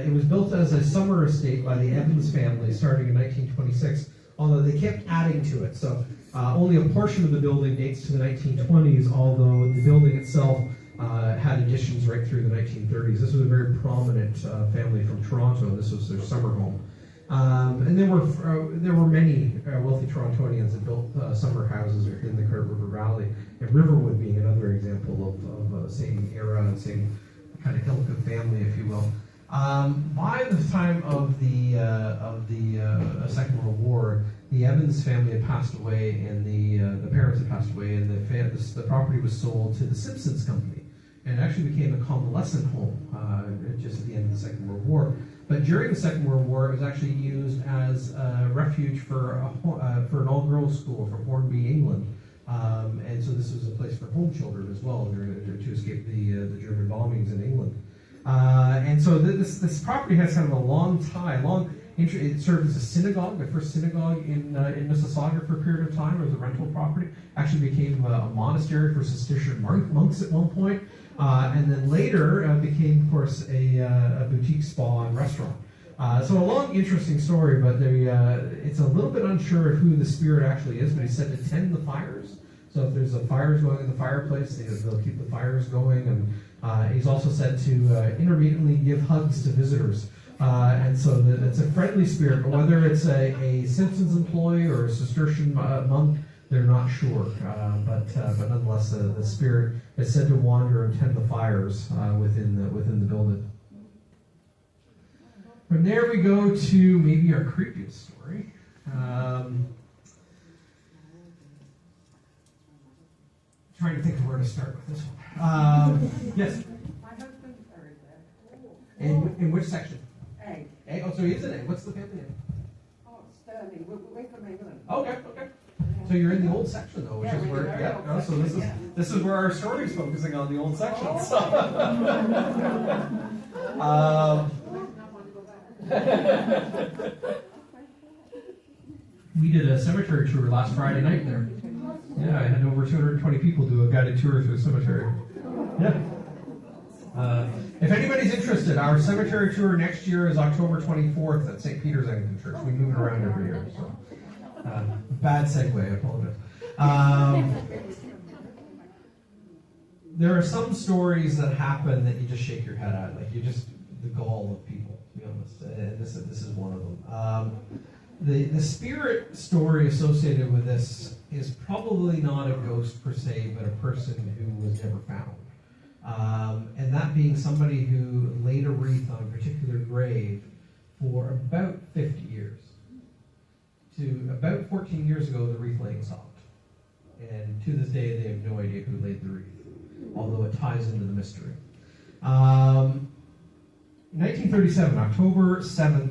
It was built as a summer estate by the Evans family starting in 1926, although they kept adding to it. So only a portion of the building dates to the 1920s, although the building itself had additions right through the 1930s. This was a very prominent family from Toronto. This was their summer home. And there were many wealthy Torontonians that built summer houses in the Curt River Valley, and Riverwood being another example of the same era and same kind of ilk of family, if you will. By the time of the Second World War, the Evans family had passed away, and the parents had passed away, and the property was sold to the Simpsons Company, and it actually became a convalescent home just at the end of the Second World War. But during the Second World War, it was actually used as a refuge for an all-girls school for Hornby, England, and so this was a place for home children as well to escape the German bombings in England. And so this property has kind of a long tie. It served as a synagogue, the first synagogue in Mississauga for a period of time. It was a rental property. Actually became a monastery for Cistercian monks at one point. And then later became, of course, a boutique spa and restaurant. So a long, interesting story, but it's a little bit unsure of who the spirit actually is, but he's said to tend the fires. So if there's fires going in the fireplace, they'll keep the fires going. And he's also said to intermittently give hugs to visitors. And so it's a friendly spirit, but whether it's a Simpsons employee or a Cistercian monk, they're not sure. But nonetheless, the spirit is said to wander and tend the fires within the building. From there we go to maybe our creepiest story. Trying to think of where to start with this one. Yes? My husband's buried there. In which section? A. A? Oh, so he is in A. What's the family name? Oh, Sterling. We're from England. Okay. So you're in the old section, though, which is where, so this is where our story is focusing on, the old section. So. We did a cemetery tour last Friday night there. Yeah, I had over 220 people do a guided tour through the cemetery. Yeah. If anybody's interested, our cemetery tour next year is October 24th at St. Peter's Anglican Church. We move it around every year. So. Bad segue, I apologize. There are some stories that happen that you just shake your head at, like the gall of people, to be honest, and this is one of them. The spirit story associated with this is probably not a ghost per se, but a person who was never found. And that being somebody who laid a wreath on a particular grave for about 50 years. To about 14 years ago, the wreath laying stopped. And to this day, they have no idea who laid the wreath, although it ties into the mystery. 1937, October 7th,